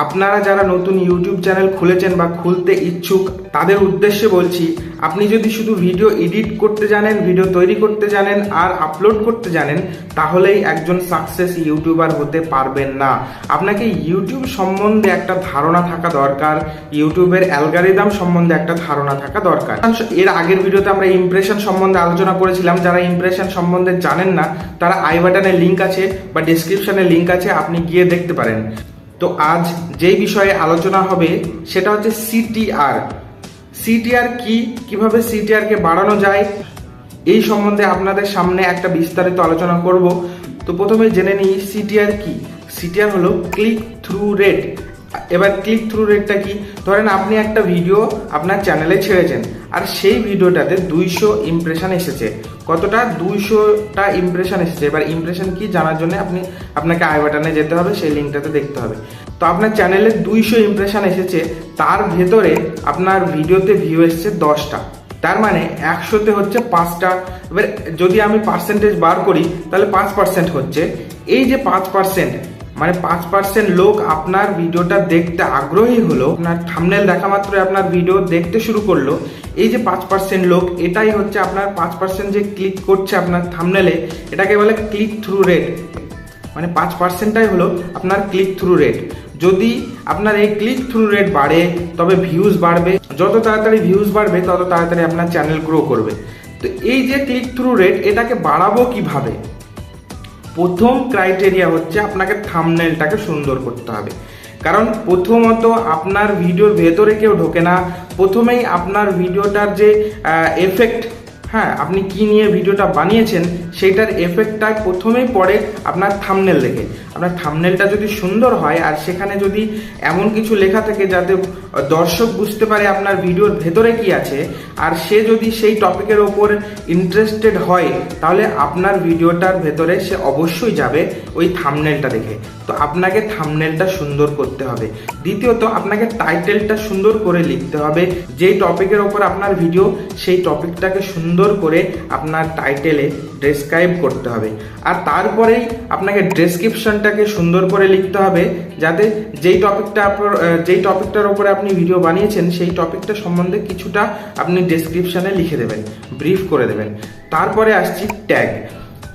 আপনারা যারা নতুন ইউটিউব চ্যানেল খুলেছেন বা খুলতে ইচ্ছুক তাদের উদ্দেশ্যে বলছি, আপনি যদি শুধু ভিডিও এডিট করতে জানেন, ভিডিও তৈরি করতে জানেন আর আপলোড করতে জানেন, তাহলেই একজন সাকসেস ইউটিউবার হতে পারবেন না। আপনাকে ইউটিউব সম্বন্ধে একটা ধারণা থাকা দরকার, ইউটিউবের অ্যালগরিদম সম্বন্ধে একটা ধারণা থাকা দরকার। এর আগের ভিডিওতে আমরা ইমপ্রেশন সম্বন্ধে আলোচনা করেছিলাম। যারা ইমপ্রেশন সম্বন্ধে জানেন না তারা আই বাটনে লিঙ্ক আছে বা ডেসক্রিপশনে লিঙ্ক আছে, আপনি গিয়ে দেখতে পারেন। তো আজ যেই বিষয়ে আলোচনা হবে সেটা হচ্ছে সিটিআর। সিটিআর কি, কিভাবে সিটিআর কে বাড়ানো যায়, এই সম্বন্ধে আপনাদের সামনে একটা বিস্তারিত আলোচনা করব। তো প্রথমে জেনে নিই সিটিআর কি। সিটিআর হলো ক্লিক থ্রু রেট। এবার ক্লিক থ্রু রেটটা কি? ধরেন আপনি একটা ভিডিও আপনার চ্যানেলে ছেড়েছেন আর সেই ভিডিওটাতে 200 ইমপ্রেশন এসেছে। কতটা? 200টা ইমপ্রেশন এসেছে। এবার ইমপ্রেশন কি জানার জন্য আপনাকে আই বাটনে যেতে হবে, সেই লিঙ্কটাতে দেখতে হবে। তো আপনার চ্যানেলে 200 ইমপ্রেশন এসেছে, তার ভেতরে আপনার ভিডিওতে ভিউ এসেছে 10টা, তার মানে 100তে হচ্ছে 5টা। এবার যদি আমি পার্সেন্টেজ বার করি তাহলে 5% হচ্ছে। এই যে 5%, মানে 5% লোক আপনার ভিডিওটা দেখতে আগ্রহী হলো, আপনার থাম্বনেল দেখা মাত্রই আপনার ভিডিও দেখতে শুরু করলো। এই যে 5% লোক, এটাই হচ্ছে আপনার 5% যে ক্লিক করছে আপনার থাম্বনেলে, এটাকে বলে ক্লিক থ্রু রেট। মানে 5%টাই হলো আপনার ক্লিক থ্রু রেট। যদি আপনার এই ক্লিক থ্রু রেট বাড়ে তবে ভিউজ বাড়বে। যত তাড়াতাড়ি ভিউজ বাড়বে তত তাড়াতাড়ি আপনার চ্যানেল গ্রো করবে। তো এই যে ক্লিক থ্রু রেট, এটাকে বাড়াবো কিভাবে? প্রথম ক্রাইটেরিয়া হচ্ছে আপনাকে থাম্বনেলটাকে সুন্দর করতে হবে। কারণ প্রথমত আপনার ভিডিওর ভেতরে কেউ ঢোকে না, প্রথমেই আপনার ভিডিওটার যে এফেক্ট, হ্যাঁ, আপনি কি নিয়ে ভিডিওটা বানিয়েছেন সেইটার এফেক্টটা প্রথমেই পড়ে আপনার থাম্বনেল দেখে। আপনার থাম্বনেলটা যদি সুন্দর হয় আর সেখানে যদি এমন কিছু লেখা থাকে যাতে দর্শক বুঝতে পারে আপনার ভিডিওর ভেতরে কি আছে, আর সে যদি সেই টপিকের ওপর ইন্টারেস্টেড হয়, তাহলে আপনার ভিডিওটার ভেতরে সে অবশ্যই যাবে ওই থাম্বনেলটা দেখে। তো আপনাকে থাম্বনেলটা সুন্দর করতে হবে। দ্বিতীয়ত আপনাকে টাইটেলটা সুন্দর করে লিখতে হবে। যেই টপিকের ওপর আপনার ভিডিও, সেই টপিকটাকে সুন্দর করে আপনার টাইটেলে ডেসক্রাইব করতে হবে। আর তারপরেই আপনাকে ডেসক্রিপশনটাকে সুন্দর করে লিখতে হবে, যাতে যেই টপিকটার উপরে আপনি ভিডিও বানিয়েছেন সেই টপিকটা সম্বন্ধে কিছুটা আপনি ডেসক্রিপশনে লিখে দেবেন, ব্রিফ করে দেবেন। তারপরে আসছি ট্যাগ।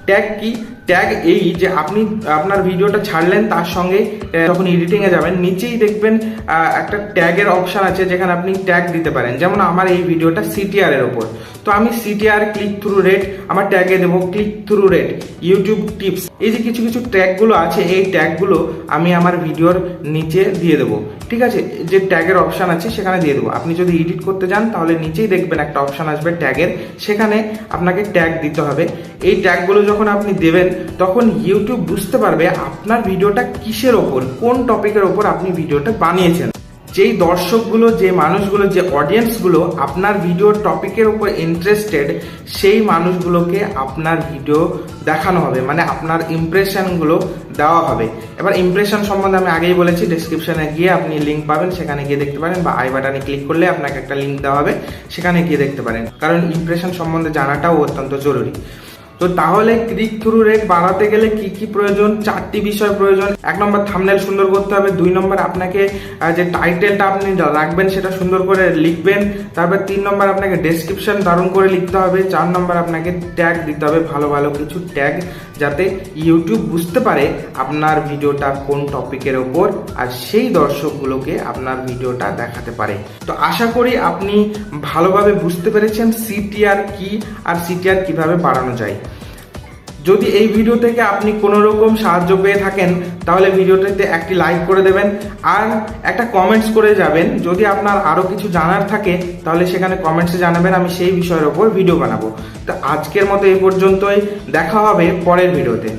ট্যাগ কি? ট্যাগ এই যে আপনি আপনার ভিডিওটা ছাড়লেন, তার সঙ্গে যখন এডিটিংয়ে যাবেন নিচেই দেখবেন একটা ট্যাগের অপশান আছে, যেখানে আপনি ট্যাগ দিতে পারেন। যেমন আমার এই ভিডিওটা সিটিআর এর ওপর, তো আমি সিটিআর ক্লিক থ্রু রেট আমার ট্যাগে দেবো click through rate, YouTube tips. এই যে কিছু কিছু ট্যাগগুলো আছে, এই ট্যাগগুলো আমি আমার ভিডিওর নিচে দিয়ে দেবো। ঠিক আছে, যে ট্যাগের অপশান আছে সেখানে দিয়ে দেবো। আপনি যদি এডিট করতে যান তাহলে নিচেই দেখবেন একটা অপশান আসবে ট্যাগের, সেখানে আপনাকে ট্যাগ দিতে হবে। এই ট্যাগগুলো যখন আপনি দেবেন তখন ইউটিউব বুঝতে পারবে আপনার ভিডিওটা কিসের ওপর, কোন টপিকের ওপর আপনি ভিডিওটা বানিয়েছেন। যেই দর্শকগুলো, যে মানুষগুলো, যে অডিয়েন্সগুলো আপনার ভিডিওর টপিকের উপর ইন্টারেস্টেড, সেই মানুষগুলোকে আপনার ভিডিও দেখানো হবে, মানে আপনার ইমপ্রেশনগুলো দেওয়া হবে। এবার ইমপ্রেশন সম্বন্ধে আমি আগেই বলেছি, ডেসক্রিপশনে গিয়ে আপনি লিঙ্ক পাবেন, সেখানে গিয়ে দেখতে পারেন, বা আই বাটনে ক্লিক করলে আপনাকে একটা লিঙ্ক দেওয়া হবে, সেখানে গিয়ে দেখতে পারেন। কারণ ইমপ্রেশন সম্বন্ধে জানাটাও অত্যন্ত জরুরি। তো তাহলে ক্লিক থ্রু রেট বাড়াতে গেলে কি কি প্রয়োজন? 4টি বিষয় প্রয়োজন। 1 নম্বর থাম্বনেল সুন্দর করতে হবে। 2 নম্বর আপনাকে যে টাইটেলটা আপনি রাখবেন সেটা সুন্দর করে লিখবেন। তারপর 3 নম্বর আপনাকে ডেসক্রিপশন দারুণ করে লিখতে হবে। 4 নম্বর আপনাকে ট্যাগ দিতে হবে, ভালো ভালো কিছু ট্যাগ, যাতে ইউটিউব বুঝতে পারে আপনার ভিডিওটা কোন টপিকের ওপর, আর সেই দর্শকগুলোকে আপনার ভিডিওটা দেখাতে পারে। তো আশা করি আপনি ভালোভাবে বুঝতে পেরেছেন সিটিআর কি আর সিটিআর কিভাবে বাড়ানো যায়। যদি এই ভিডিও থেকে আপনি কোনো রকম সাহায্য পেয়ে থাকেন তাহলে ভিডিওটিতে একটি লাইক করে দেবেন আর একটা কমেন্টস করে যাবেন। যদি আপনার আরও কিছু জানার থাকে তাহলে সেখানে কমেন্টসে জানাবেন, আমি সেই বিষয়ের ওপর ভিডিও বানাবো। তো আজকের মতো এই পর্যন্তই, দেখা হবে পরের ভিডিওতে।